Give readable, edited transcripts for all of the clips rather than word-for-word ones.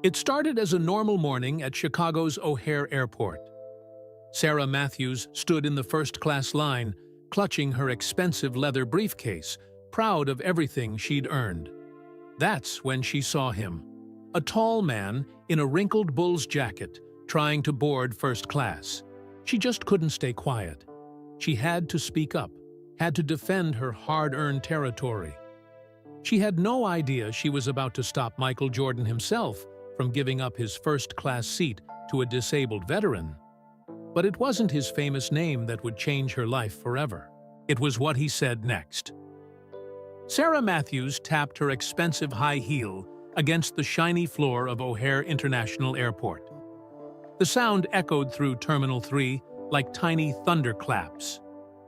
It started as a normal morning at Chicago's O'Hare Airport. Sarah Matthews stood in the first-class line, clutching her expensive leather briefcase, proud of everything she'd earned. That's when she saw him, a tall man in a wrinkled bull's jacket, trying to board first class. She just couldn't stay quiet. She had to speak up, had to defend her hard-earned territory. She had no idea she was about to stop Michael Jordan himself from giving up his first-class seat to a disabled veteran. But it wasn't his famous name that would change her life forever. It was what he said next. Sarah Matthews tapped her expensive high heel against the shiny floor of O'Hare International Airport. The sound echoed through Terminal 3 like tiny thunderclaps.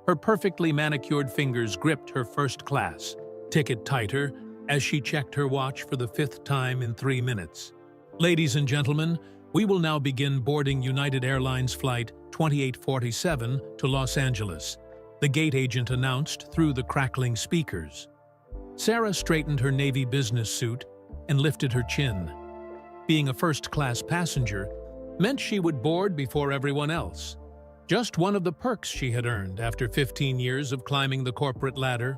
Her perfectly manicured fingers gripped her first-class ticket tighter as she checked her watch for the 5th time in 3 minutes. Ladies and gentlemen, we will now begin boarding United Airlines Flight 2847 to Los Angeles, the gate agent announced through the crackling speakers. Sarah straightened her navy business suit and lifted her chin. Being a first-class passenger meant she would board before everyone else. Just one of the perks she had earned after 15 years of climbing the corporate ladder.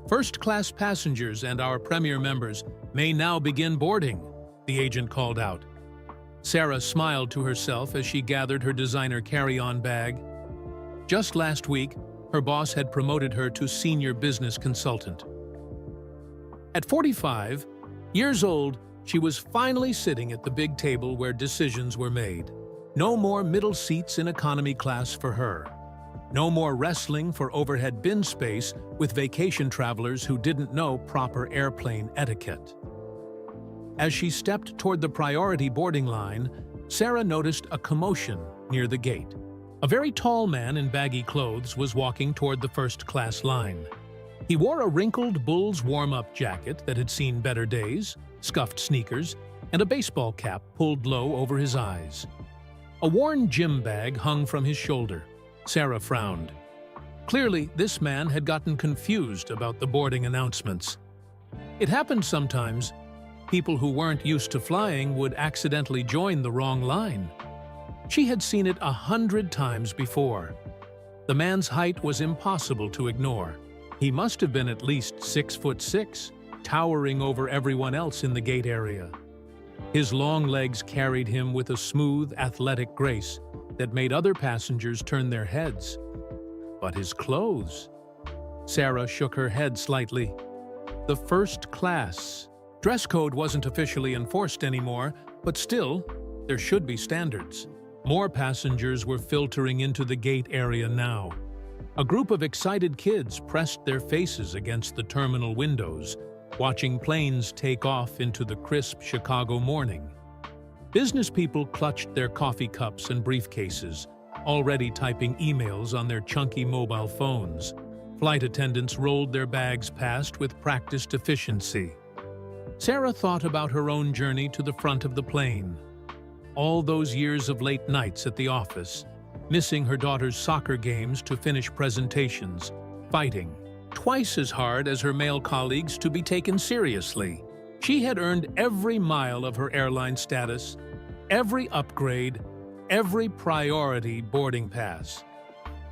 First-class passengers and our Premier members may now begin boarding, the agent called out. Sarah smiled to herself as she gathered her designer carry-on bag. Just last week, her boss had promoted her to senior business consultant. At 45 years old, she was finally sitting at the big table where decisions were made. No more middle seats in economy class for her. No more wrestling for overhead bin space with vacation travelers who didn't know proper airplane etiquette. As she stepped toward the priority boarding line, Sarah noticed a commotion near the gate. A very tall man in baggy clothes was walking toward the first-class line. He wore a wrinkled bull's warm-up jacket that had seen better days, scuffed sneakers, and a baseball cap pulled low over his eyes. A worn gym bag hung from his shoulder. Sarah frowned. Clearly, this man had gotten confused about the boarding announcements. It happened sometimes. People who weren't used to flying would accidentally join the wrong line. She had seen it 100 times before. The man's height was impossible to ignore. He must have been at least 6'6", towering over everyone else in the gate area. His long legs carried him with a smooth, athletic grace that made other passengers turn their heads. But his clothes… Sarah shook her head slightly. The first class. Dress code wasn't officially enforced anymore, but still, there should be standards. More passengers were filtering into the gate area now. A group of excited kids pressed their faces against the terminal windows, watching planes take off into the crisp Chicago morning. Business people clutched their coffee cups and briefcases, already typing emails on their chunky mobile phones. Flight attendants rolled their bags past with practiced efficiency. Sarah thought about her own journey to the front of the plane. All those years of late nights at the office, missing her daughter's soccer games to finish presentations, fighting twice as hard as her male colleagues to be taken seriously. She had earned every mile of her airline status, every upgrade, every priority boarding pass.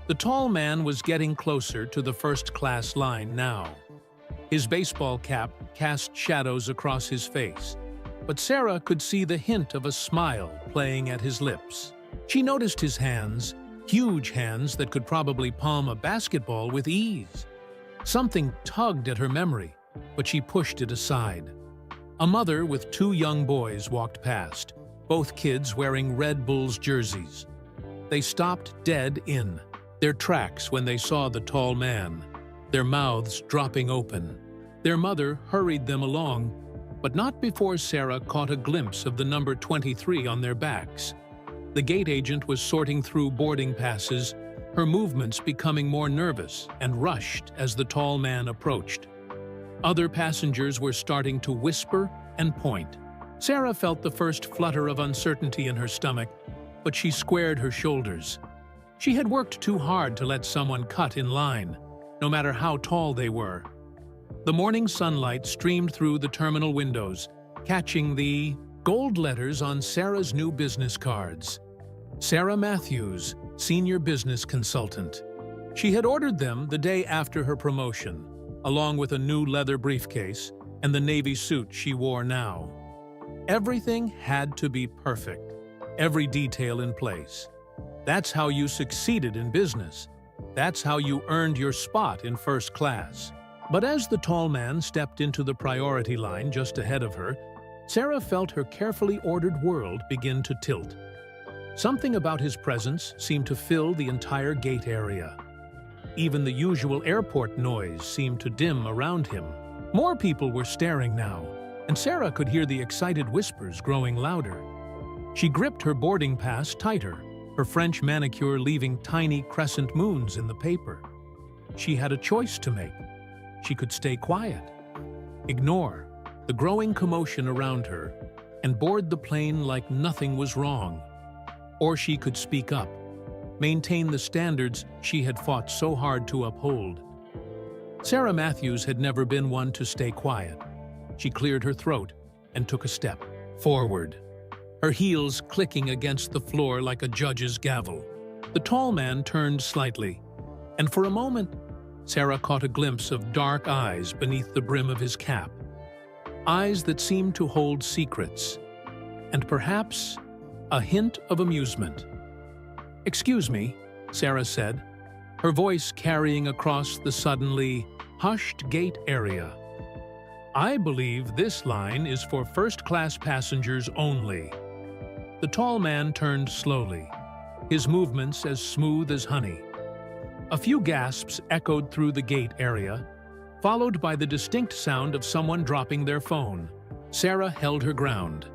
The tall man was getting closer to the first-class line now. His baseball cap cast shadows across his face, but Sarah could see the hint of a smile playing at his lips. She noticed his hands, huge hands that could probably palm a basketball with ease. Something tugged at her memory, but she pushed it aside. A mother with 2 young boys walked past, both kids wearing Red Bulls jerseys. They stopped dead in their tracks when they saw the tall man, their mouths dropping open. Their mother hurried them along, but not before Sarah caught a glimpse of the number 23 on their backs. The gate agent was sorting through boarding passes, her movements becoming more nervous and rushed as the tall man approached. Other passengers were starting to whisper and point. Sarah felt the first flutter of uncertainty in her stomach, but she squared her shoulders. She had worked too hard to let someone cut in line, no matter how tall they were. The morning sunlight streamed through the terminal windows, catching the gold letters on Sarah's new business cards. Sarah Matthews, Senior Business Consultant. She had ordered them the day after her promotion, along with a new leather briefcase and the navy suit she wore now. Everything had to be perfect, every detail in place. That's how you succeeded in business. That's how you earned your spot in first class. But as the tall man stepped into the priority line just ahead of her, Sarah felt her carefully ordered world begin to tilt. Something about his presence seemed to fill the entire gate area. Even the usual airport noise seemed to dim around him. More people were staring now, and Sarah could hear the excited whispers growing louder. She gripped her boarding pass tighter, her French manicure leaving tiny crescent moons in the paper. She had a choice to make. She could stay quiet, ignore the growing commotion around her, and board the plane like nothing was wrong. Or she could speak up, maintain the standards she had fought so hard to uphold. Sarah Matthews had never been one to stay quiet. She cleared her throat and took a step forward, her heels clicking against the floor like a judge's gavel. The tall man turned slightly, and for a moment, Sarah caught a glimpse of dark eyes beneath the brim of his cap. Eyes that seemed to hold secrets, and perhaps a hint of amusement. "Excuse me," Sarah said, her voice carrying across the suddenly hushed gate area. "I believe this line is for first-class passengers only." The tall man turned slowly, his movements as smooth as honey. A few gasps echoed through the gate area, followed by the distinct sound of someone dropping their phone. Sarah held her ground,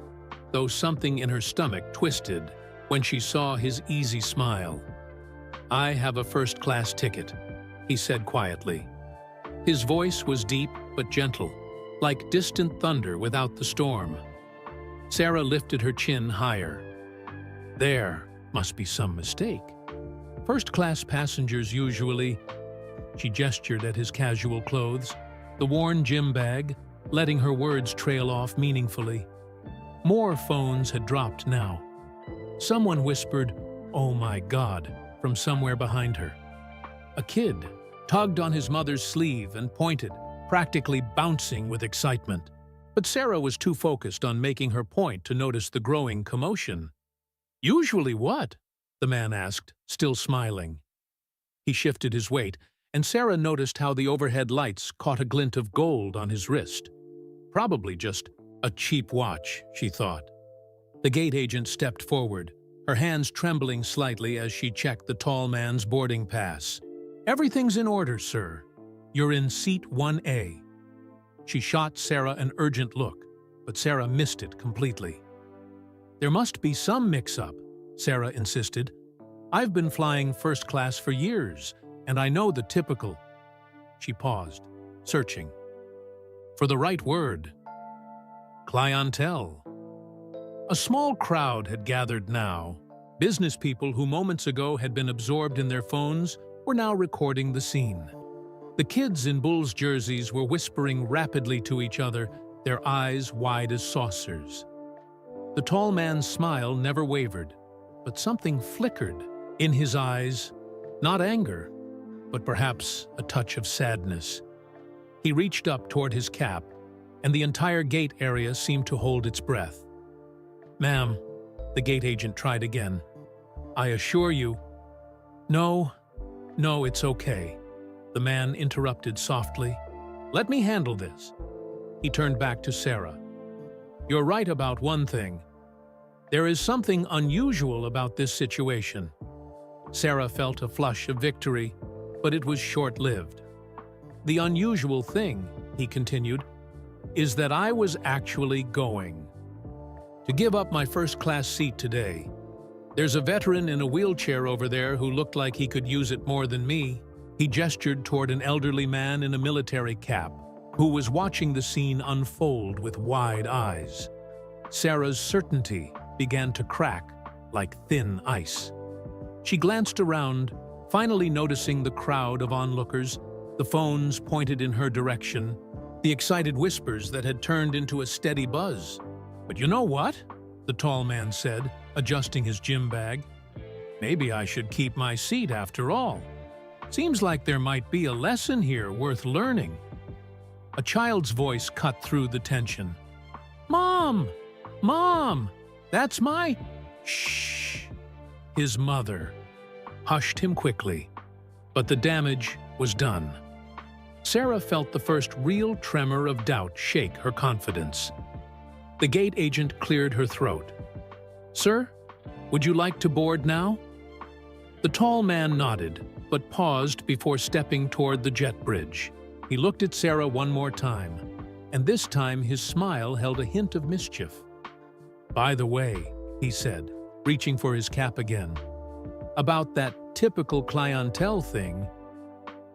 though something in her stomach twisted when she saw his easy smile. "I have a first-class ticket," he said quietly. His voice was deep but gentle, like distant thunder without the storm. Sarah lifted her chin higher. There must be some mistake. First-class passengers usually... She gestured at his casual clothes, the worn gym bag, letting her words trail off meaningfully. More phones had dropped now. Someone whispered, "Oh my God," from somewhere behind her. A kid tugged on his mother's sleeve and pointed, practically bouncing with excitement. But Sarah was too focused on making her point to notice the growing commotion. "Usually what?" the man asked, still smiling. He shifted his weight, and Sarah noticed how the overhead lights caught a glint of gold on his wrist. Probably just a cheap watch, she thought. The gate agent stepped forward, her hands trembling slightly as she checked the tall man's boarding pass. "Everything's in order, sir. You're in seat 1A. She shot Sarah an urgent look, but Sarah missed it completely. "There must be some mix-up," Sarah insisted. "I've been flying first class for years, and I know the typical..." She paused, searching for the right word. Clientele. A small crowd had gathered now. Business people who moments ago had been absorbed in their phones were now recording the scene. The kids in Bulls jerseys were whispering rapidly to each other, their eyes wide as saucers. The tall man's smile never wavered, but something flickered in his eyes, not anger, but perhaps a touch of sadness. He reached up toward his cap, and the entire gate area seemed to hold its breath. "Ma'am," the gate agent tried again. "I assure you..." No, it's okay," the man interrupted softly. "Let me handle this." He turned back to Sarah. "You're right about one thing. There is something unusual about this situation." Sarah felt a flush of victory, but it was short-lived. "The unusual thing," he continued, "is that I was actually going to give up my first-class seat today. There's a veteran in a wheelchair over there who looked like he could use it more than me." He gestured toward an elderly man in a military cap who was watching the scene unfold with wide eyes. Sarah's certainty began to crack like thin ice. She glanced around, finally noticing the crowd of onlookers, the phones pointed in her direction, the excited whispers that had turned into a steady buzz. But you know what? The tall man said, adjusting his gym bag. Maybe I should keep my seat after all. Seems like there might be a lesson here worth learning. A child's voice cut through the tension. Mom! Mom! That's my... Shh! His mother hushed him quickly, but the damage was done. Sarah felt the first real tremor of doubt shake her confidence. The gate agent cleared her throat. Sir, would you like to board now? The tall man nodded, but paused before stepping toward the jet bridge. He looked at Sarah one more time, and this time his smile held a hint of mischief. By the way, he said, reaching for his cap again, about that typical clientele thing.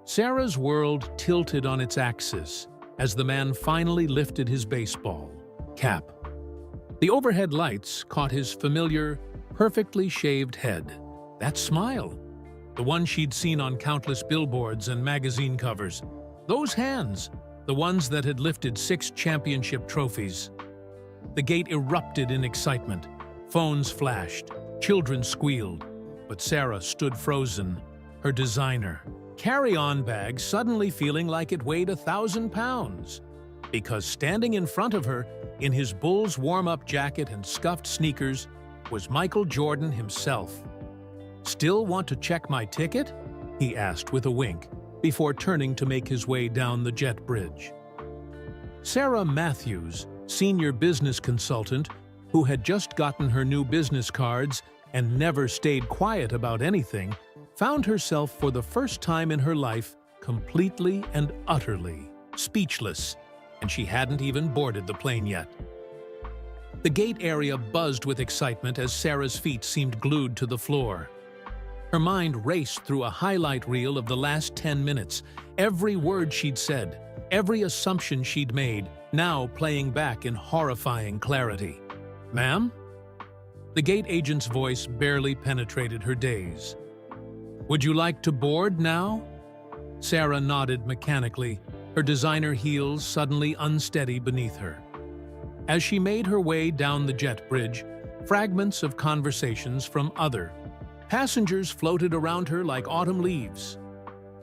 Sarah's world tilted on its axis as the man finally lifted his baseball cap. The overhead lights caught his familiar, perfectly shaved head. That smile, the one she'd seen on countless billboards and magazine covers. Those hands, the ones that had lifted 6 championship trophies. The gate erupted in excitement. Phones flashed, children squealed, but Sarah stood frozen, her designer carry-on bag suddenly feeling like it weighed 1,000 pounds. Because standing in front of her, in his Bulls warm-up jacket and scuffed sneakers, was Michael Jordan himself. Still want to check my ticket? He asked with a wink, before turning to make his way down the jet bridge. Sarah Matthews, senior business consultant, who had just gotten her new business cards and never stayed quiet about anything, found herself for the first time in her life completely and utterly speechless, and she hadn't even boarded the plane yet. The gate area buzzed with excitement as Sarah's feet seemed glued to the floor. Her mind raced through a highlight reel of the last 10 minutes, every word she'd said, every assumption she'd made, now playing back in horrifying clarity. Ma'am? The gate agent's voice barely penetrated her daze. Would you like to board now? Sarah nodded mechanically, her designer heels suddenly unsteady beneath her. As she made her way down the jet bridge, fragments of conversations from other passengers floated around her like autumn leaves.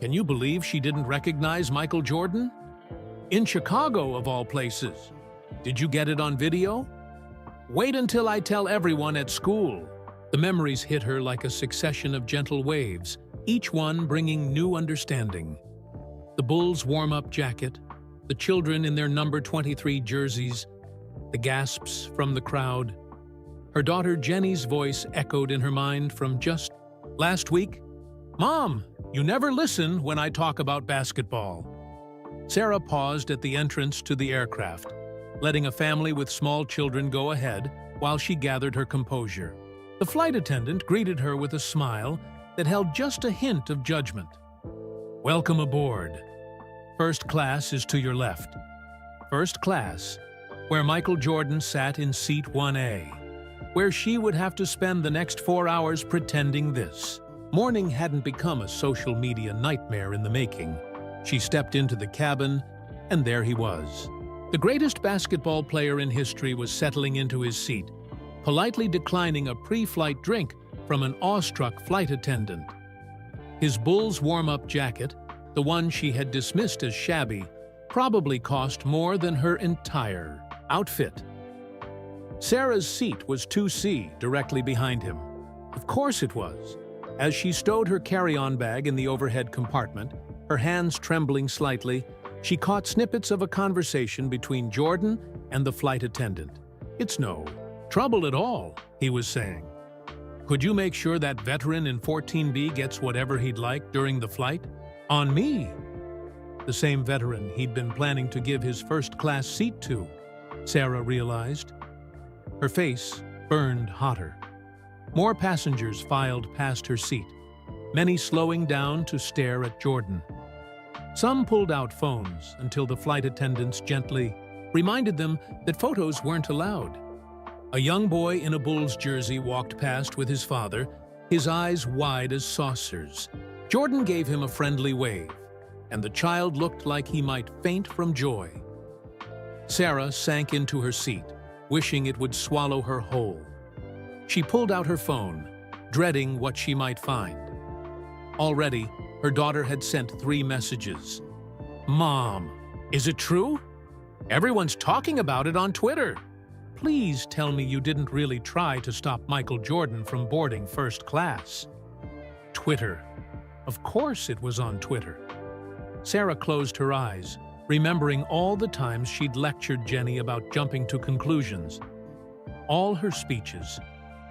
Can you believe she didn't recognize Michael Jordan? In Chicago, of all places. Did you get it on video? Wait until I tell everyone at school. The memories hit her like a succession of gentle waves, each one bringing new understanding. The Bulls' warm-up jacket, the children in their number 23 jerseys, the gasps from the crowd. Her daughter Jenny's voice echoed in her mind from just last week. Mom, you never listen when I talk about basketball. Sarah paused at the entrance to the aircraft, letting a family with small children go ahead while she gathered her composure. The flight attendant greeted her with a smile that held just a hint of judgment. Welcome aboard. First class is to your left. First class, where Michael Jordan sat in seat 1A, where she would have to spend the next 4 hours pretending this. Morning hadn't become a social media nightmare in the making. She stepped into the cabin, and there he was. The greatest basketball player in history was settling into his seat, politely declining a pre-flight drink from an awestruck flight attendant. His Bulls warm-up jacket, the one she had dismissed as shabby, probably cost more than her entire outfit. Sarah's seat was 2C, directly behind him. Of course it was. As she stowed her carry-on bag in the overhead compartment, her hands trembling slightly, she caught snippets of a conversation between Jordan and the flight attendant. It's no trouble at all, he was saying. Could you make sure that veteran in 14B gets whatever he'd like during the flight? On me. The same veteran he'd been planning to give his first-class seat to, Sarah realized. Her face burned hotter. More passengers filed past her seat, many slowing down to stare at Jordan. Some pulled out phones until the flight attendants gently reminded them that photos weren't allowed. A young boy in a Bulls jersey walked past with his father, his eyes wide as saucers. Jordan gave him a friendly wave, and the child looked like he might faint from joy. Sarah sank into her seat, wishing it would swallow her whole. She pulled out her phone, dreading what she might find. Already, her daughter had sent 3 messages. "Mom, is it true? Everyone's talking about it on Twitter. Please tell me you didn't really try to stop Michael Jordan from boarding first class." Twitter. Of course it was on Twitter. Sarah closed her eyes, remembering all the times she'd lectured Jenny about jumping to conclusions. All her speeches,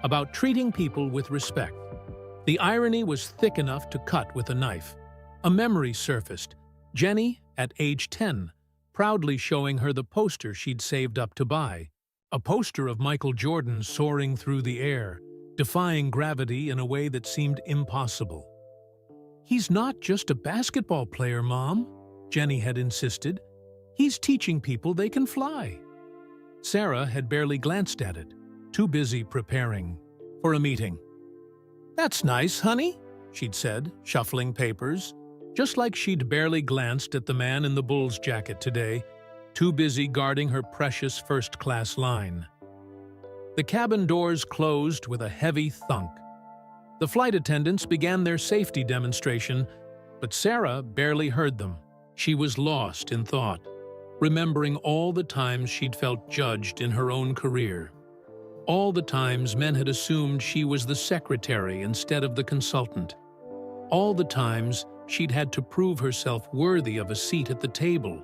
about treating people with respect. The irony was thick enough to cut with a knife. A memory surfaced. Jenny, at age 10, proudly showing her the poster she'd saved up to buy. A poster of Michael Jordan soaring through the air, defying gravity in a way that seemed impossible. "He's not just a basketball player, Mom," Jenny had insisted. "He's teaching people they can fly." Sarah had barely glanced at it, too busy preparing for a meeting. "That's nice, honey," she'd said, shuffling papers, just like she'd barely glanced at the man in the Bulls jacket today, too busy guarding her precious first-class line. The cabin doors closed with a heavy thunk. The flight attendants began their safety demonstration, but Sarah barely heard them. She was lost in thought, remembering all the times she'd felt judged in her own career. All the times men had assumed she was the secretary instead of the consultant. All the times she'd had to prove herself worthy of a seat at the table.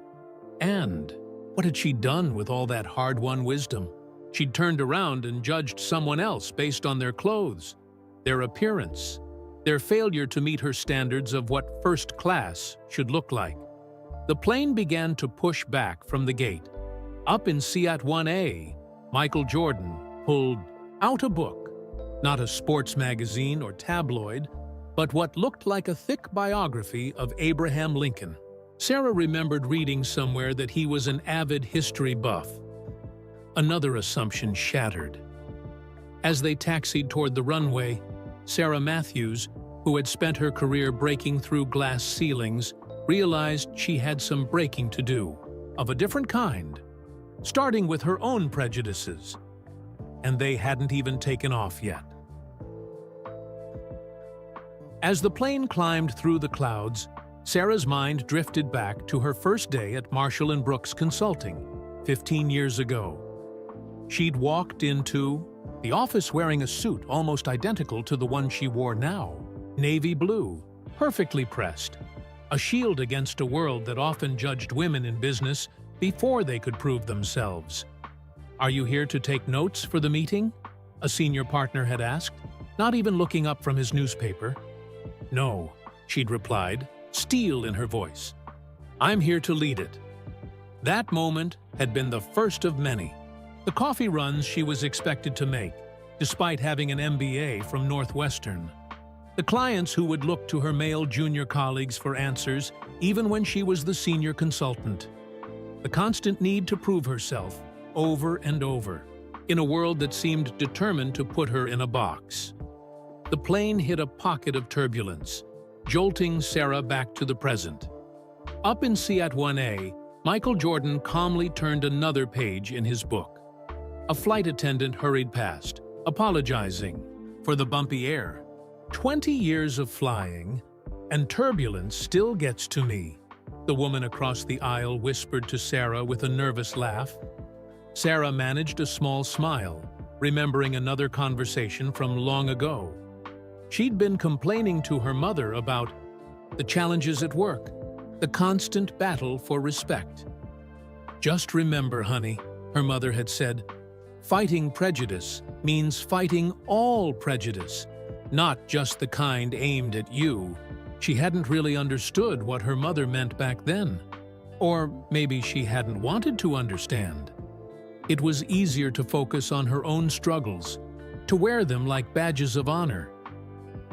And what had she done with all that hard-won wisdom? She'd turned around and judged someone else based on their clothes, their appearance, their failure to meet her standards of what first class should look like. The plane began to push back from the gate. Up in Seat 1A, Michael Jordan pulled out a book, not a sports magazine or tabloid, but what looked like a thick biography of Abraham Lincoln. Sarah remembered reading somewhere that he was an avid history buff. Another assumption shattered. As they taxied toward the runway, Sarah Matthews, who had spent her career breaking through glass ceilings, realized she had some breaking to do, of a different kind, starting with her own prejudices. And they hadn't even taken off yet. As the plane climbed through the clouds, Sarah's mind drifted back to her first day at Marshall & Brooks Consulting, 15 years ago. She'd walked into the office wearing a suit almost identical to the one she wore now, navy blue, perfectly pressed, a shield against a world that often judged women in business before they could prove themselves. "Are you here to take notes for the meeting?" a senior partner had asked, not even looking up from his newspaper. "No," she'd replied, steel in her voice. "I'm here to lead it." That moment had been the first of many. The coffee runs she was expected to make, despite having an MBA from Northwestern. The clients who would look to her male junior colleagues for answers, even when she was the senior consultant. The constant need to prove herself, over and over, in a world that seemed determined to put her in a box. The plane hit a pocket of turbulence, jolting Sarah back to the present. Up in Seat 1A, Michael Jordan calmly turned another page in his book. A flight attendant hurried past, apologizing for the bumpy air. 20 years of flying, and turbulence still gets to me, the woman across the aisle whispered to Sarah with a nervous laugh. Sarah managed a small smile, remembering another conversation from long ago. She'd been complaining to her mother about the challenges at work, the constant battle for respect. "Just remember, honey," her mother had said, "fighting prejudice means fighting all prejudice, not just the kind aimed at you." She hadn't really understood what her mother meant back then. Or maybe she hadn't wanted to understand. It was easier to focus on her own struggles, to wear them like badges of honor.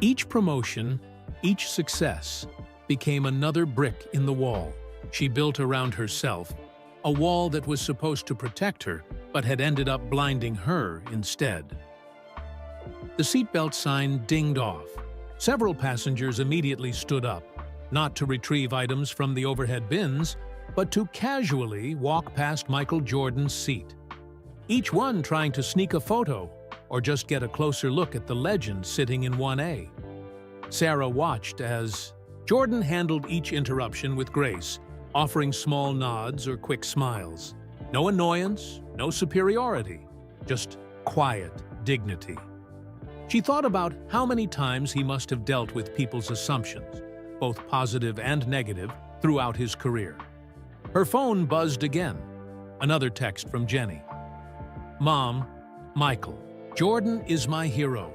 Each promotion, each success, became another brick in the wall she built around herself, a wall that was supposed to protect her but had ended up blinding her instead. The seatbelt sign dinged off. Several passengers immediately stood up, not to retrieve items from the overhead bins, but to casually walk past Michael Jordan's seat. each one trying to sneak a photo or just get a closer look at the legend sitting in 1A. Sarah watched as Jordan handled each interruption with grace, offering small nods or quick smiles. No annoyance, no superiority, just quiet dignity. She thought about how many times he must have dealt with people's assumptions, both positive and negative, throughout his career. Her phone buzzed again. Another text from Jenny. Mom, Michael. Jordan is my hero.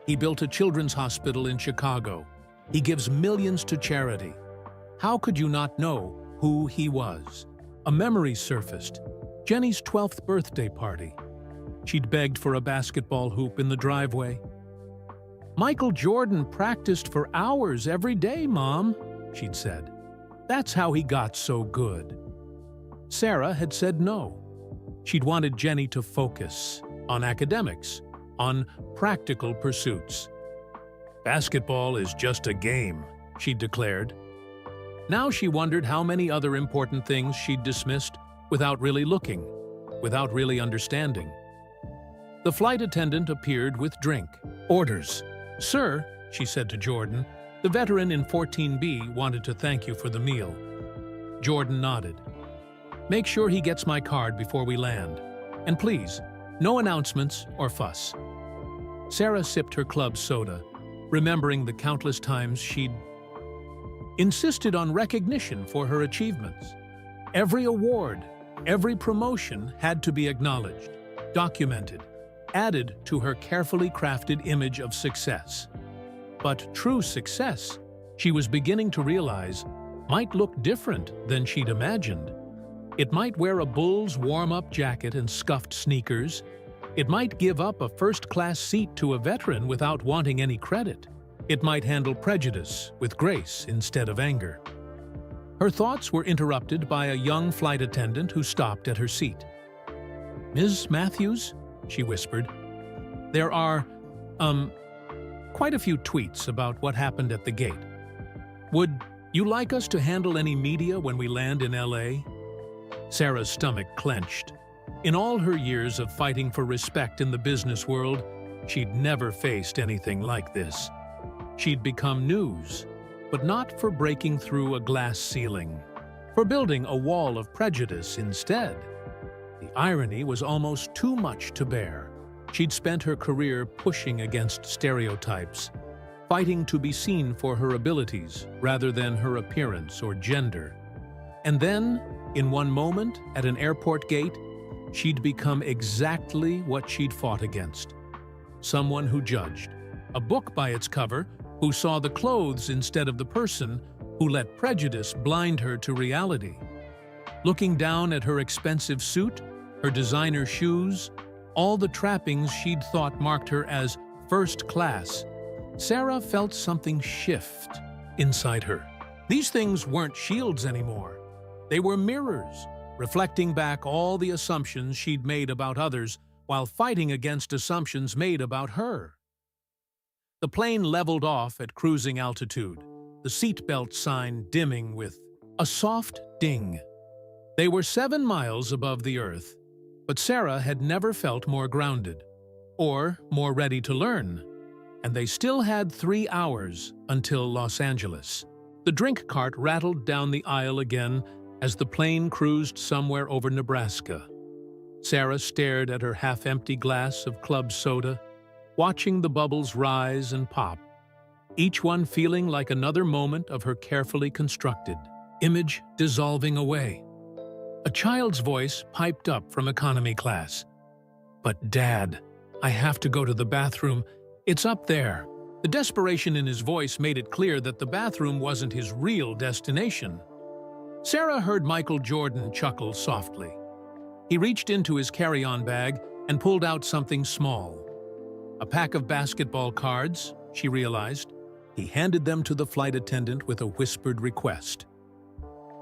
He built a children's hospital in Chicago. He gives millions to charity. How could you not know who he was? A memory surfaced. Jenny's 12th birthday party. She'd begged for a basketball hoop in the driveway. Michael Jordan practiced for hours every day, Mom, she'd said. That's how he got so good. Sarah had said no. She'd wanted Jenny to focus on academics, on practical pursuits. Basketball is just a game, she'd declared. Now she wondered how many other important things she'd dismissed without really looking, without really understanding. The flight attendant appeared with drink. Orders. Sir, she said to Jordan, the veteran in 14B wanted to thank you for the meal. Jordan nodded. Make sure he gets my card before we land. And please, no announcements or fuss. Sarah sipped her club soda, remembering the countless times she'd insisted on recognition for her achievements. Every award, every promotion had to be acknowledged, documented, added to her carefully crafted image of success. But true success, she was beginning to realize, might look different than she'd imagined. It might wear a Bulls warm-up jacket and scuffed sneakers. It might give up a first-class seat to a veteran without wanting any credit. It might handle prejudice with grace instead of anger. Her thoughts were interrupted by a young flight attendant who stopped at her seat. Ms. Matthews? She whispered. There are, quite a few tweets about what happened at the gate. Would you like us to handle any media when we land in LA? Sarah's stomach clenched. In all her years of fighting for respect in the business world, she'd never faced anything like this. She'd become news, but not for breaking through a glass ceiling, for building a wall of prejudice instead. The irony was almost too much to bear. She'd spent her career pushing against stereotypes, fighting to be seen for her abilities rather than her appearance or gender. And then, in one moment, at an airport gate, she'd become exactly what she'd fought against. Someone who judged. A book by its cover, who saw the clothes instead of the person, who let prejudice blind her to reality. Looking down at her expensive suit, her designer shoes, all the trappings she'd thought marked her as first class, Sarah felt something shift inside her. These things weren't shields anymore. They were mirrors, reflecting back all the assumptions she'd made about others while fighting against assumptions made about her. The plane leveled off at cruising altitude, the seatbelt sign dimming with a soft ding. They were 7 miles above the earth, but Sarah had never felt more grounded, or more ready to learn, and they still had 3 hours until Los Angeles. The drink cart rattled down the aisle again as the plane cruised somewhere over Nebraska. Sarah stared at her half-empty glass of club soda, watching the bubbles rise and pop, each one feeling like another moment of her carefully constructed image dissolving away. A child's voice piped up from economy class. But Dad, I have to go to the bathroom. It's up there. The desperation in his voice made it clear that the bathroom wasn't his real destination. Sarah heard Michael Jordan chuckle softly. He reached into his carry-on bag and pulled out something small. A pack of basketball cards, she realized. He handed them to the flight attendant with a whispered request.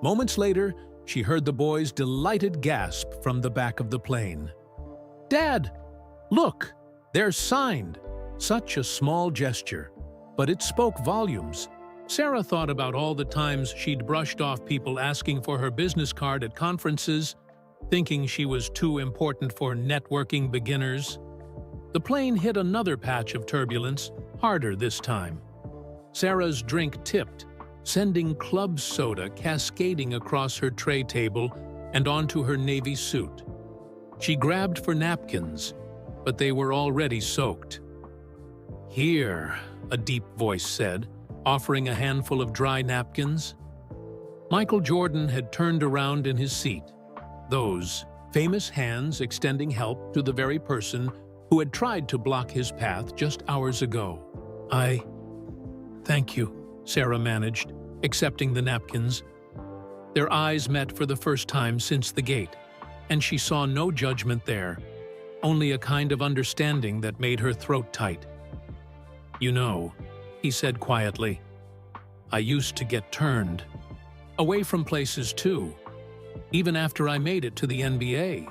Moments later, she heard the boy's delighted gasp from the back of the plane. Dad, look, they're signed. Such a small gesture, but it spoke volumes. Sarah thought about all the times she'd brushed off people asking for her business card at conferences, thinking she was too important for networking beginners. The plane hit another patch of turbulence, harder this time. Sarah's drink tipped, sending club soda cascading across her tray table and onto her navy suit. She grabbed for napkins, but they were already soaked. "Here," a deep voice said, offering a handful of dry napkins. Michael Jordan had turned around in his seat, those famous hands extending help to the very person who had tried to block his path just hours ago. Thank you," Sarah managed, accepting the napkins. Their eyes met for the first time since the gate, and she saw no judgment there, only a kind of understanding that made her throat tight. "You know," he said quietly, "I used to get turned. Away from places too, even after I made it to the NBA.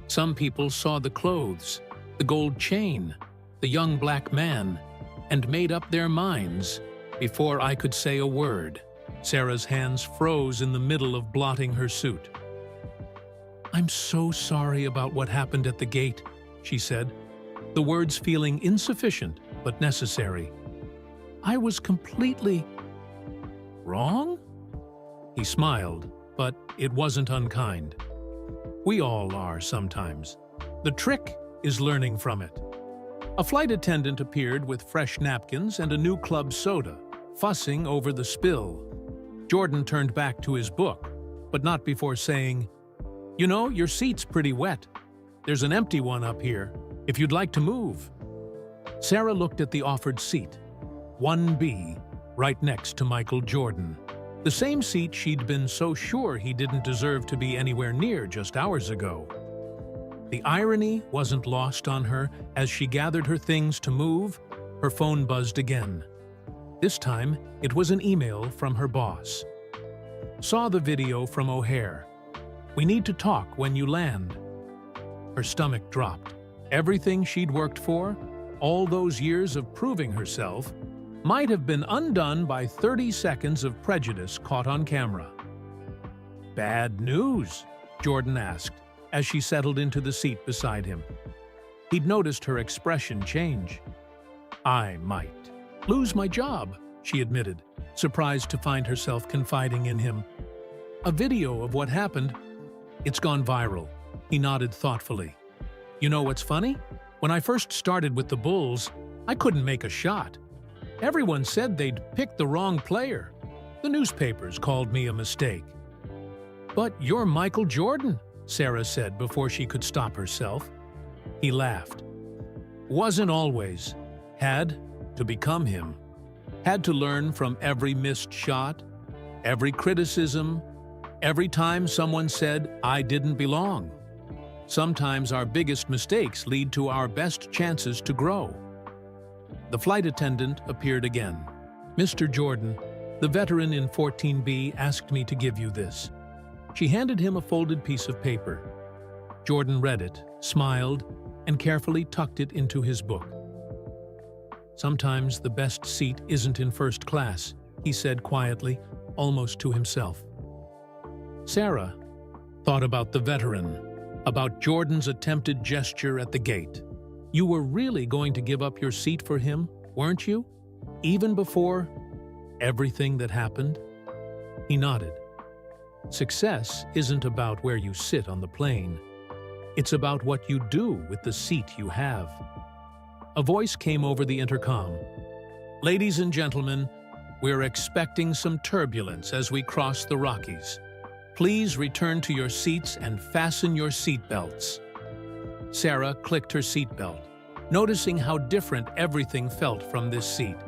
Some people saw the clothes, the gold chain, the young black man, and made up their minds before I could say a word." Sarah's hands froze in the middle of blotting her suit. "I'm so sorry about what happened at the gate," she said, the words feeling insufficient but necessary. "I was completely wrong?" He smiled, but it wasn't unkind. We all are sometimes. The trick is learning from it. A flight attendant appeared with fresh napkins and a new club soda, fussing over the spill. Jordan turned back to his book, but not before saying, "You know, your seat's pretty wet. There's an empty one up here, if you'd like to move." Sarah looked at the offered seat, 1B, right next to Michael Jordan. The same seat she'd been so sure he didn't deserve to be anywhere near just hours ago. The irony wasn't lost on her. As she gathered her things to move, her phone buzzed again. This time, it was an email from her boss. "Saw the video from O'Hare. We need to talk when you land." Her stomach dropped. Everything she'd worked for, all those years of proving herself, might have been undone by 30 seconds of prejudice caught on camera. "Bad news?" Jordan asked, as she settled into the seat beside him. He'd noticed her expression change. "I might lose my job," she admitted, surprised to find herself confiding in him. "A video of what happened? It's gone viral." He nodded thoughtfully. "You know what's funny? When I first started with the Bulls, I couldn't make a shot. Everyone said they'd picked the wrong player. The newspapers called me a mistake." "But you're Michael Jordan," Sarah said before she could stop herself. He laughed. "Wasn't always. Had to become him. Had to learn from every missed shot, every criticism, every time someone said I didn't belong. Sometimes our biggest mistakes lead to our best chances to grow." The flight attendant appeared again. "Mr. Jordan, the veteran in 14B asked me to give you this." She handed him a folded piece of paper. Jordan read it, smiled, and carefully tucked it into his book. "Sometimes the best seat isn't in first class," he said quietly, almost to himself. Sarah thought about the veteran, about Jordan's attempted gesture at the gate. You were really going to give up your seat for him, weren't you? Even before everything that happened? He nodded. Success isn't about where you sit on the plane. It's about what you do with the seat you have. A voice came over the intercom. "Ladies and gentlemen, we're expecting some turbulence as we cross the Rockies. Please return to your seats and fasten your seatbelts." Sarah clicked her seatbelt, noticing how different everything felt from this seat.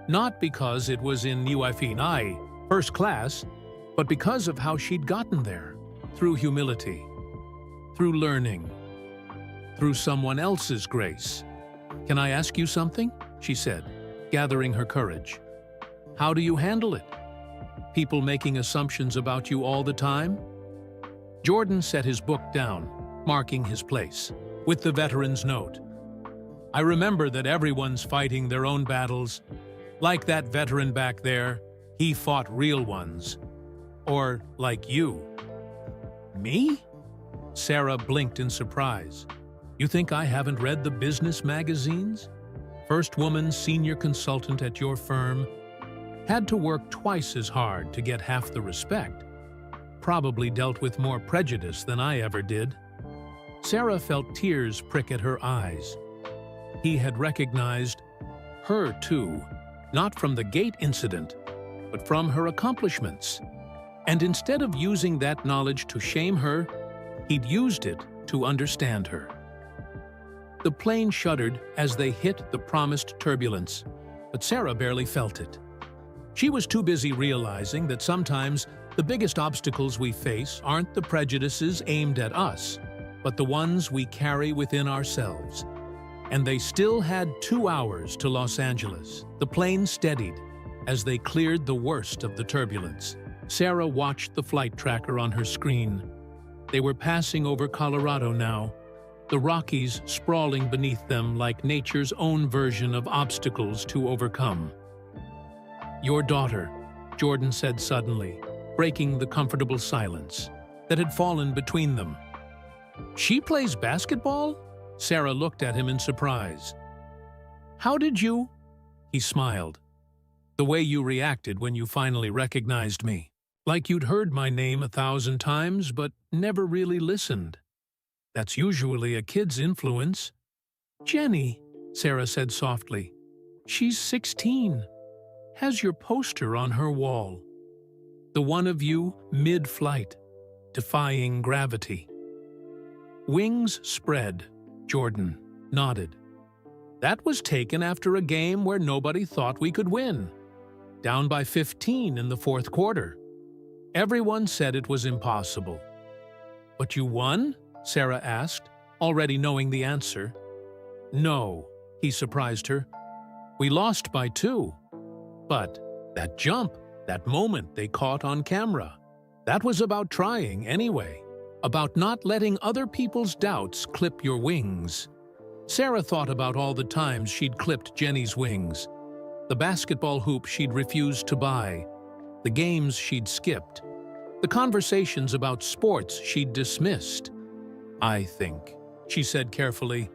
Not because it was in UFI first class, but because of how she'd gotten there, through humility, through learning, through someone else's grace. "Can I ask you something?" she said, gathering her courage. "How do you handle it? People making assumptions about you all the time?" Jordan set his book down, marking his place, with the veteran's note. "I remember that everyone's fighting their own battles. Like that veteran back there, he fought real ones. Or like you." "Me?" Sarah blinked in surprise. You think I haven't read the business magazines? First woman senior consultant at your firm. Had to work twice as hard to get half the respect. Probably dealt with more prejudice than I ever did. Sarah felt tears prick at her eyes. He had recognized her too, not from the gate incident, but from her accomplishments. And instead of using that knowledge to shame her, he'd used it to understand her. The plane shuddered as they hit the promised turbulence, but Sarah barely felt it. She was too busy realizing that sometimes the biggest obstacles we face aren't the prejudices aimed at us, but the ones we carry within ourselves. And they still had 2 hours to Los Angeles. The plane steadied as they cleared the worst of the turbulence. Sarah watched the flight tracker on her screen. They were passing over Colorado now, the Rockies sprawling beneath them like nature's own version of obstacles to overcome. Your daughter, Jordan said suddenly, breaking the comfortable silence that had fallen between them. She plays basketball? Sarah looked at him in surprise. How did you? He smiled. The way you reacted when you finally recognized me. Like you'd heard my name 1,000 times, but never really listened. That's usually a kid's influence. Jenny, Sarah said softly. She's 16. Has your poster on her wall. The one of you mid-flight, defying gravity. Wings spread, Jordan nodded. That was taken after a game where nobody thought we could win. Down by 15 in the 4th quarter. Everyone said it was impossible. But you won? Sarah asked, already knowing the answer. No, he surprised her. We lost by 2. But that jump, that moment they caught on camera, that was about trying anyway. About not letting other people's doubts clip your wings. Sarah thought about all the times she'd clipped Jenny's wings. The basketball hoop she'd refused to buy. The games she'd skipped. The conversations about sports she'd dismissed. I think, she said carefully,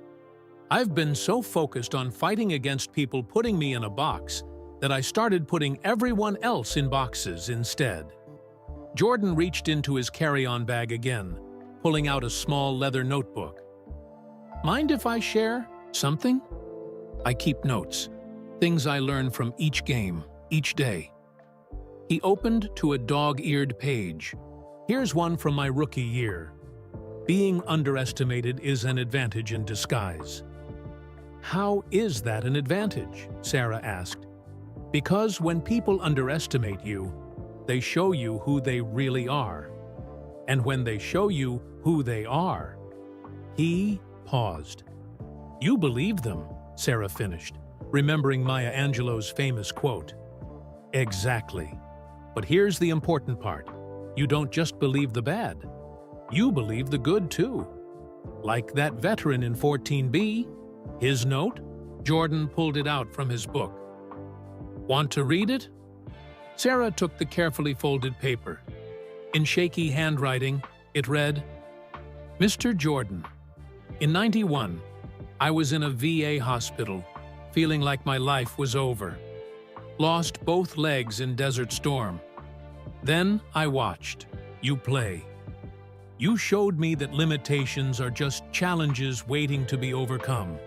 I've been so focused on fighting against people putting me in a box that I started putting everyone else in boxes instead. Jordan reached into his carry-on bag again, pulling out a small leather notebook. Mind if I share something? I keep notes, things I learn from each game, each day. He opened to a dog-eared page. Here's one from my rookie year. Being underestimated is an advantage in disguise. How is that an advantage? Sarah asked. Because when people underestimate you, they show you who they really are. And when they show you who they are, he paused. You believe them, Sarah finished, remembering Maya Angelou's famous quote. Exactly. But here's the important part. You don't just believe the bad. You believe the good too. Like that veteran in 14B. His note? Jordan pulled it out from his book. Want to read it? Sarah took the carefully folded paper. In shaky handwriting, it read, Mr. Jordan, in '91, I was in a VA hospital, feeling like my life was over. Lost both legs in Desert Storm. Then I watched you play. You showed me that limitations are just challenges waiting to be overcome.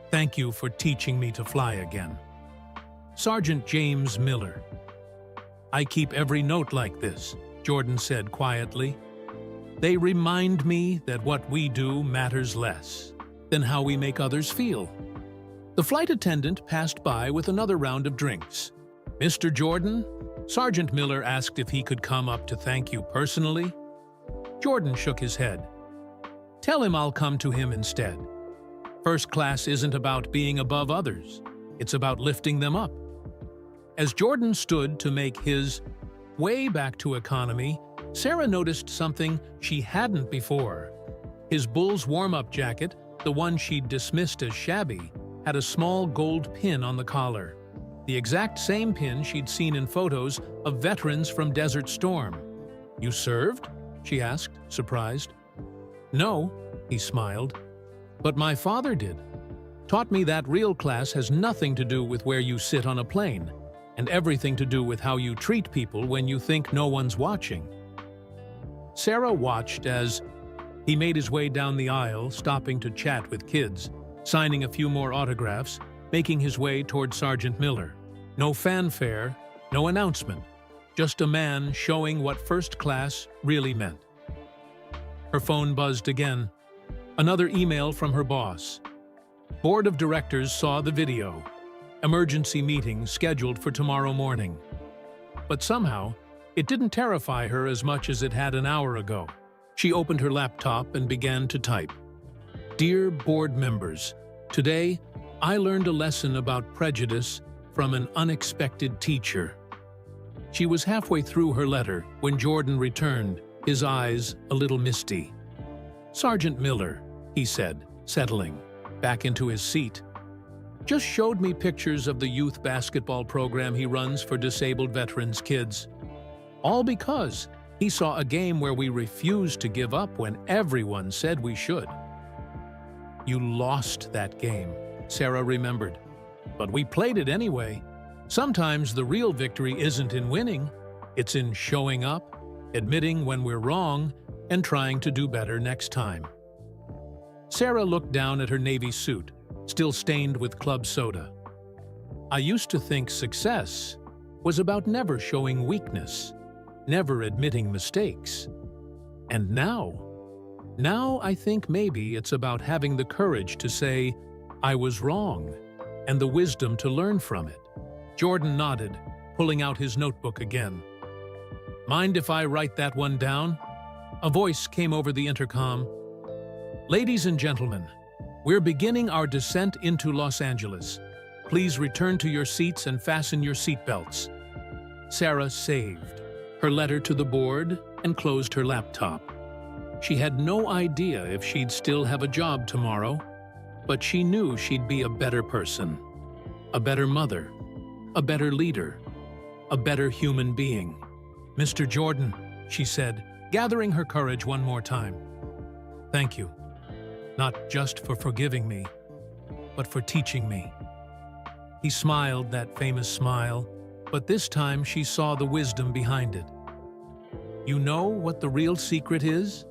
Thank you for teaching me to fly again. Sergeant James Miller. I keep every note like this, Jordan said quietly. They remind me that what we do matters less than how we make others feel. The flight attendant passed by with another round of drinks. Mr. Jordan, Sergeant Miller asked if he could come up to thank you personally. Jordan shook his head. Tell him I'll come to him instead. First class isn't about being above others. It's about lifting them up. As Jordan stood to make his way back to economy, Sarah noticed something she hadn't before. His Bulls warm-up jacket, the one she'd dismissed as shabby, had a small gold pin on the collar. The exact same pin she'd seen in photos of veterans from Desert Storm. You served? She asked, surprised. No, he smiled. But my father did. Taught me that real class has nothing to do with where you sit on a plane, and everything to do with how you treat people when you think no one's watching. Sarah watched as he made his way down the aisle, stopping to chat with kids, signing a few more autographs, making his way toward Sergeant Miller. No fanfare, no announcement, just a man showing what first class really meant. Her phone buzzed again. Another email from her boss. Board of Directors saw the video. Emergency meeting scheduled for tomorrow morning. But somehow, it didn't terrify her as much as it had an hour ago. She opened her laptop and began to type. Dear board members, today I learned a lesson about prejudice from an unexpected teacher. She was halfway through her letter when Jordan returned, his eyes a little misty. Sergeant Miller, he said, settling back into his seat, just showed me pictures of the youth basketball program he runs for disabled veterans' kids. All because he saw a game where we refused to give up when everyone said we should. You lost that game, Sarah remembered. But we played it anyway. Sometimes the real victory isn't in winning, it's in showing up, admitting when we're wrong, and trying to do better next time. Sarah looked down at her navy suit, still stained with club soda. I used to think success was about never showing weakness, never admitting mistakes. And now I think maybe it's about having the courage to say, I was wrong, and the wisdom to learn from it. Jordan nodded, pulling out his notebook again. Mind if I write that one down? A voice came over the intercom. Ladies and gentlemen, we're beginning our descent into Los Angeles. Please return to your seats and fasten your seatbelts. Sarah saved her letter to the board and closed her laptop. She had no idea if she'd still have a job tomorrow, but she knew she'd be a better person, a better mother, a better leader, a better human being. Mr. Jordan, she said, gathering her courage one more time. Thank you, not just for forgiving me, but for teaching me. He smiled that famous smile, but this time she saw the wisdom behind it. You know what the real secret is?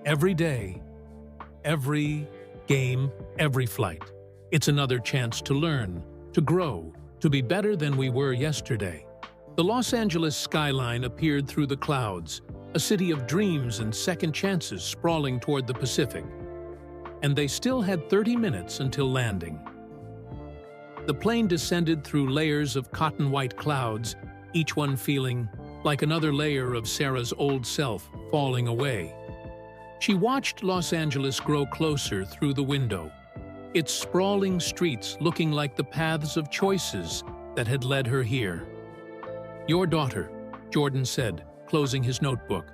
Every day, every game, every flight, it's another chance to learn, to grow, to be better than we were yesterday. The Los Angeles skyline appeared through the clouds, a city of dreams and second chances sprawling toward the Pacific. And they still had 30 minutes until landing. The plane descended through layers of cotton-white clouds, each one feeling like another layer of Sarah's old self falling away. She watched Los Angeles grow closer through the window, its sprawling streets looking like the paths of choices that had led her here. Your daughter, Jordan said, closing his notebook.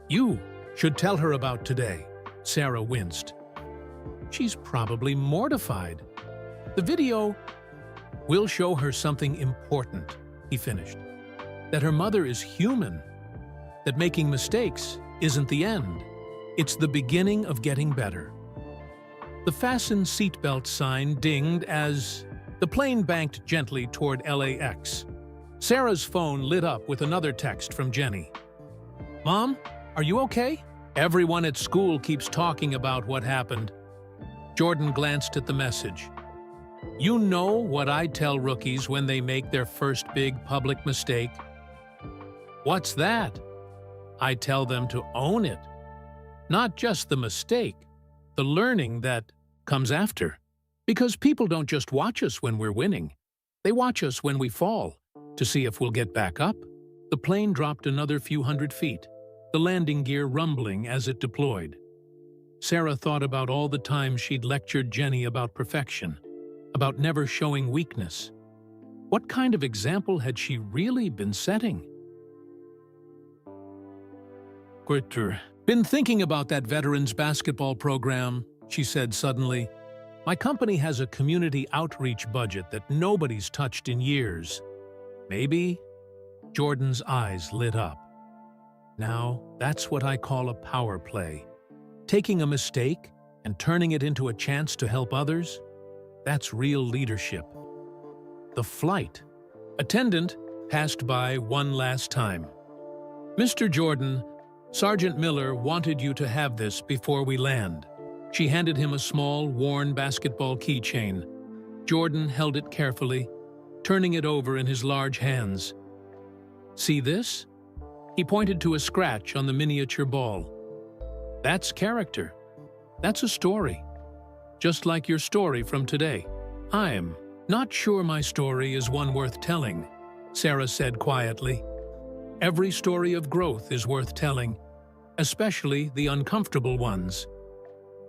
You should tell her about today. Sarah winced. She's probably mortified. The video will show her something important, he finished. That her mother is human. That making mistakes isn't the end. It's the beginning of getting better. The fasten seatbelt sign dinged as the plane banked gently toward LAX. Sarah's phone lit up with another text from Jenny. Mom, are you okay? Everyone at school keeps talking about what happened. Jordan glanced at the message. You know what I tell rookies when they make their first big public mistake? What's that? I tell them to own it. Not just the mistake, the learning that comes after. Because people don't just watch us when we're winning. They watch us when we fall, to see if we'll get back up. The plane dropped another few hundred feet, the landing gear rumbling as it deployed. Sarah thought about all the times she'd lectured Jenny about perfection, about never showing weakness. What kind of example had she really been setting? Been thinking about that veterans basketball program, she said suddenly. My company has a community outreach budget that nobody's touched in years. Maybe? Jordan's eyes lit up. Now, that's what I call a power play. Taking a mistake and turning it into a chance to help others, that's real leadership. The flight. Attendant passed by one last time. "Mr. Jordan, Sergeant Miller wanted you to have this before we land." She handed him a small, worn basketball keychain. Jordan held it carefully, turning it over in his large hands. "See this?" He pointed to a scratch on the miniature ball. "That's character. That's a story. Just like your story from today." "I'm not sure my story is one worth telling," Sarah said quietly. "Every story of growth is worth telling, especially the uncomfortable ones."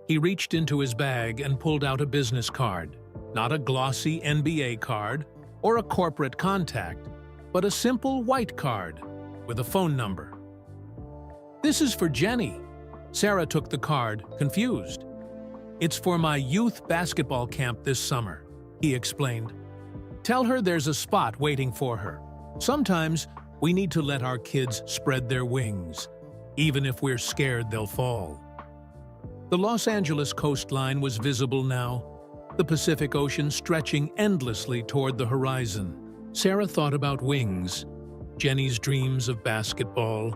He reached into his bag and pulled out a business card. Not a glossy NBA card or a corporate contact, but a simple white card with a phone number. "This is for Jenny." Sarah took the card, confused. "It's for my youth basketball camp this summer," he explained. "Tell her there's a spot waiting for her. Sometimes we need to let our kids spread their wings, even if we're scared they'll fall." The Los Angeles coastline was visible now, the Pacific Ocean stretching endlessly toward the horizon. Sarah thought about wings, Jenny's dreams of basketball,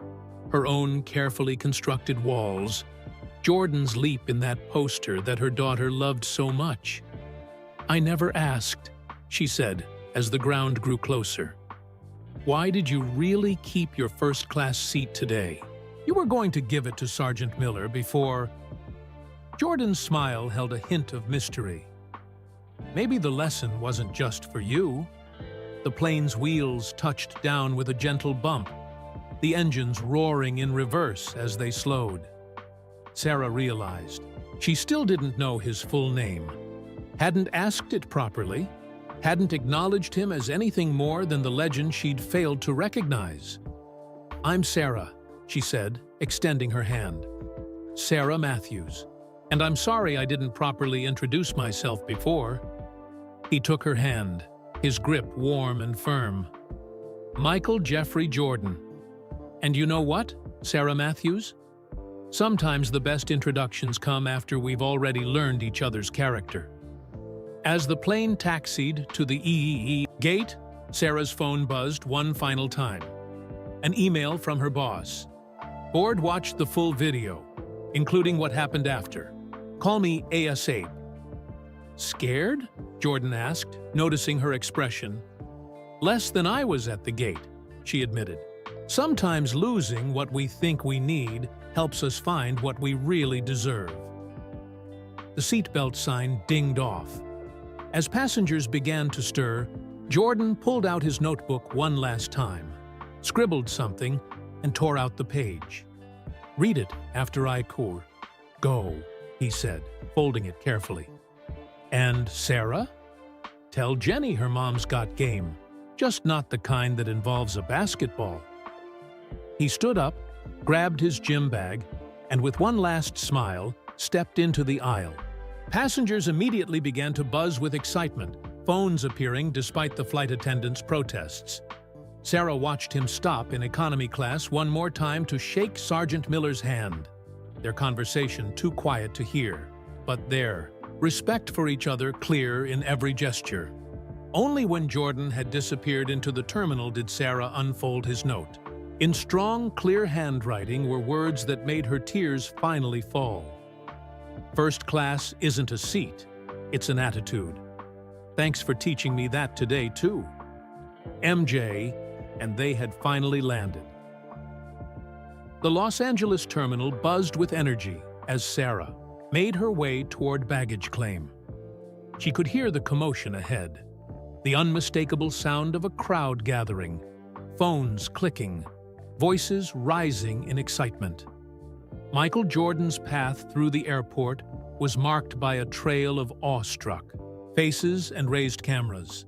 her own carefully constructed walls, Jordan's leap in that poster that her daughter loved so much. "I never asked," she said as the ground grew closer. "Why did you really keep your first-class seat today? You were going to give it to Sergeant Miller before—" Jordan's smile held a hint of mystery. "Maybe the lesson wasn't just for you." The plane's wheels touched down with a gentle bump, the engines roaring in reverse as they slowed. Sarah realized she still didn't know his full name, hadn't asked it properly, hadn't acknowledged him as anything more than the legend she'd failed to recognize. "I'm Sarah," she said, extending her hand. "Sarah Matthews. And I'm sorry I didn't properly introduce myself before." He took her hand, his grip warm and firm. "Michael Jeffrey Jordan. And you know what, Sarah Matthews? Sometimes the best introductions come after we've already learned each other's character." As the plane taxied to the EEE gate, Sarah's phone buzzed one final time. An email from her boss. "Board watched the full video, including what happened after. Call me ASAP." "Scared?" Jordan asked, noticing her expression. "Less than I was at the gate," she admitted. "Sometimes losing what we think we need helps us find what we really deserve." The seatbelt sign dinged off. As passengers began to stir, Jordan pulled out his notebook one last time, scribbled something, and tore out the page. "Read it after I go," he said, folding it carefully. "And Sarah? Tell Jenny her mom's got game, just not the kind that involves a basketball." He stood up, grabbed his gym bag, and with one last smile, stepped into the aisle. Passengers immediately began to buzz with excitement, phones appearing despite the flight attendants' protests. Sarah watched him stop in economy class one more time to shake Sergeant Miller's hand. Their conversation too quiet to hear, but their respect for each other clear in every gesture. Only when Jordan had disappeared into the terminal did Sarah unfold his note. In strong, clear handwriting were words that made her tears finally fall. "First class isn't a seat, it's an attitude. Thanks for teaching me that today, too." MJ, and they had finally landed. The Los Angeles terminal buzzed with energy as Sarah made her way toward baggage claim. She could hear the commotion ahead, the unmistakable sound of a crowd gathering, phones clicking, voices rising in excitement. Michael Jordan's path through the airport was marked by a trail of awestruck faces and raised cameras.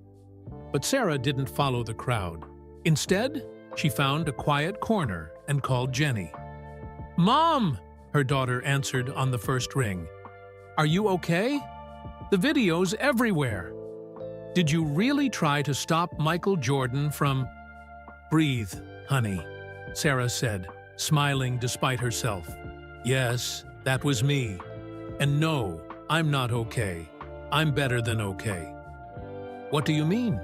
But Sarah didn't follow the crowd. Instead, she found a quiet corner and called Jenny. "Mom!" her daughter answered on the first ring. "Are you okay? The video's everywhere. Did you really try to stop Michael Jordan from—" "Breathe, honey," Sarah said, smiling despite herself. "Yes, That was me. And no, I'm not okay. I'm better than okay. What do you mean?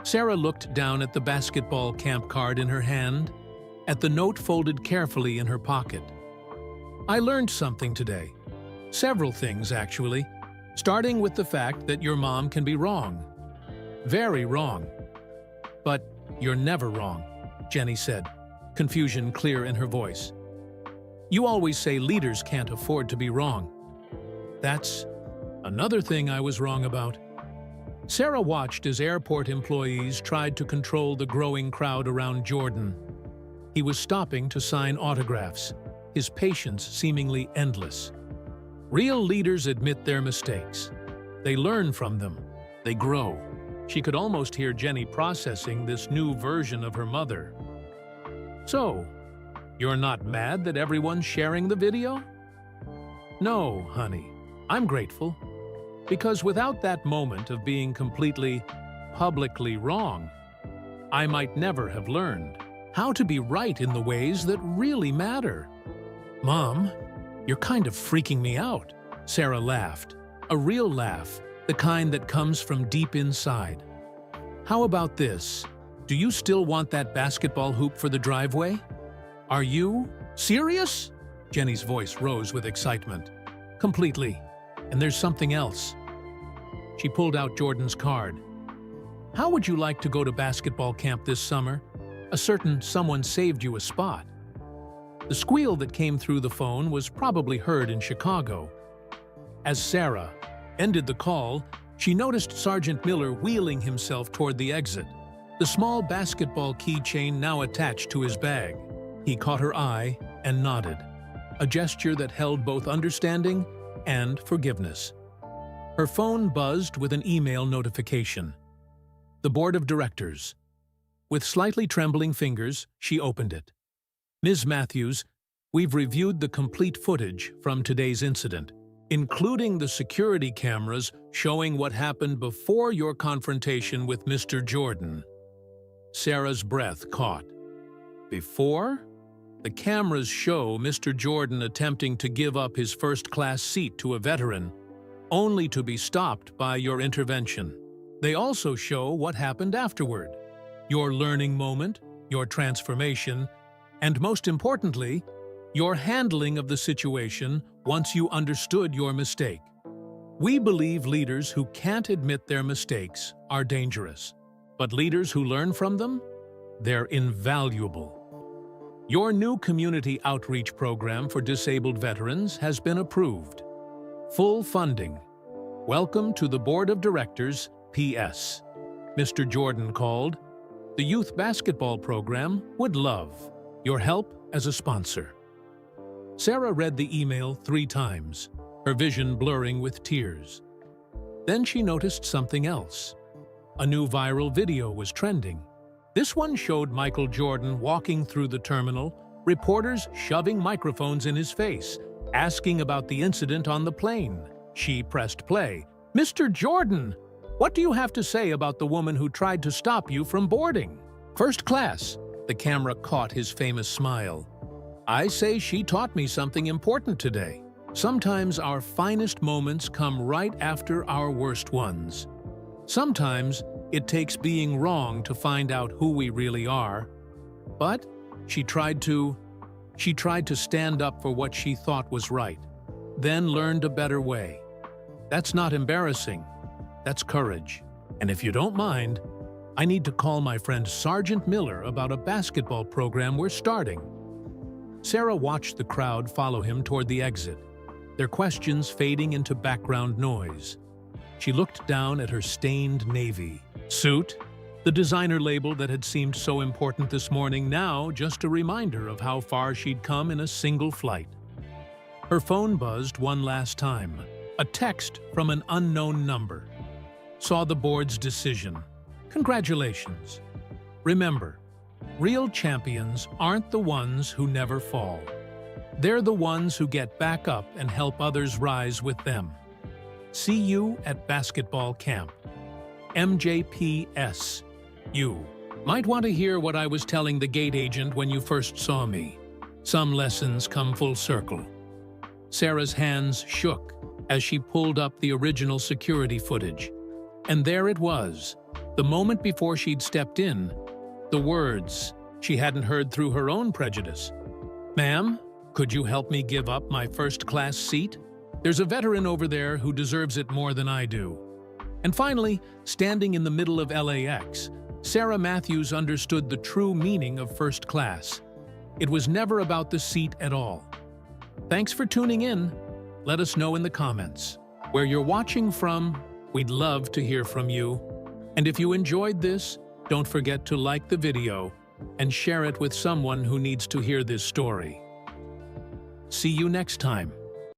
Sarah looked down at the basketball camp card in her hand, at the note folded carefully in her pocket. I learned something today. Several things, actually, starting with the fact that your mom can be wrong. Very wrong. But you're never wrong, Jenny said, confusion clear in her voice. You always say leaders can't afford to be wrong. That's another thing I was wrong about. Sarah watched as airport employees tried to control the growing crowd around Jordan. He was stopping to sign autographs, his patience seemingly endless. Real leaders admit their mistakes. They learn from them. They grow. She could almost hear Jenny processing this new version of her mother. So, you're not mad that everyone's sharing the video? No, honey. I'm grateful. Because without that moment of being completely, publicly wrong, I might never have learned how to be right in the ways that really matter. Mom, you're kind of freaking me out, Sarah laughed. A real laugh, the kind that comes from deep inside. How about this? Do you still want that basketball hoop for the driveway? Are you serious? Jenny's voice rose with excitement. Completely. And there's something else. She pulled out Jordan's card. How would you like to go to basketball camp this summer? A certain someone saved you a spot. The squeal that came through the phone was probably heard in Chicago. As Sarah ended the call, she noticed Sergeant Miller wheeling himself toward the exit, the small basketball keychain now attached to his bag. He caught her eye and nodded, a gesture that held both understanding and forgiveness. Her phone buzzed with an email notification. The Board of Directors. With slightly trembling fingers, she opened it. Ms. Matthews, we've reviewed the complete footage from today's incident, including the security cameras showing what happened before your confrontation with Mr. Jordan. Sarah's breath caught. Before? The cameras show Mr. Jordan attempting to give up his first-class seat to a veteran, only to be stopped by your intervention. They also show what happened afterward, your learning moment, your transformation, and most importantly, your handling of the situation once you understood your mistake. We believe leaders who can't admit their mistakes are dangerous, but leaders who learn from them, they're invaluable. Your new community outreach program for disabled veterans has been approved. Full funding. Welcome to the Board of Directors, P.S. Mr. Jordan called. The youth basketball program would love your help as a sponsor. Sarah read the email 3 times, her vision blurring with tears. Then she noticed something else. A new viral video was trending. This one showed Michael Jordan walking through the terminal, reporters shoving microphones in his face, asking about the incident on the plane. She pressed play. Mr. Jordan, what do you have to say about the woman who tried to stop you from boarding? First class. The camera caught his famous smile. I say she taught me something important today. Sometimes our finest moments come right after our worst ones. Sometimes it takes being wrong to find out who we really are. But she tried to stand up for what she thought was right, then learned a better way. That's not embarrassing. That's courage. And if you don't mind, I need to call my friend Sergeant Miller about a basketball program we're starting. Sarah watched the crowd follow him toward the exit, their questions fading into background noise. She looked down at her stained navy suit, the designer label that had seemed so important this morning, now just a reminder of how far she'd come in a single flight. Her phone buzzed one last time, a text from an unknown number. Saw the board's decision. Congratulations. Remember, real champions aren't the ones who never fall. They're the ones who get back up and help others rise with them. See you at basketball camp. MJPS. You might want to hear what I was telling the gate agent when you first saw me. Some lessons come full circle. Sarah's hands shook as she pulled up the original security footage. And there it was, the moment before she'd stepped in, the words she hadn't heard through her own prejudice. "Ma'am, could you help me give up my first-class seat? There's a veteran over there who deserves it more than I do." And finally, standing in the middle of LAX, Sarah Matthews understood the true meaning of first class. It was never about the seat at all. Thanks for tuning in. Let us know in the comments where you're watching from. We'd love to hear from you. And if you enjoyed this, don't forget to like the video and share it with someone who needs to hear this story. See you next time.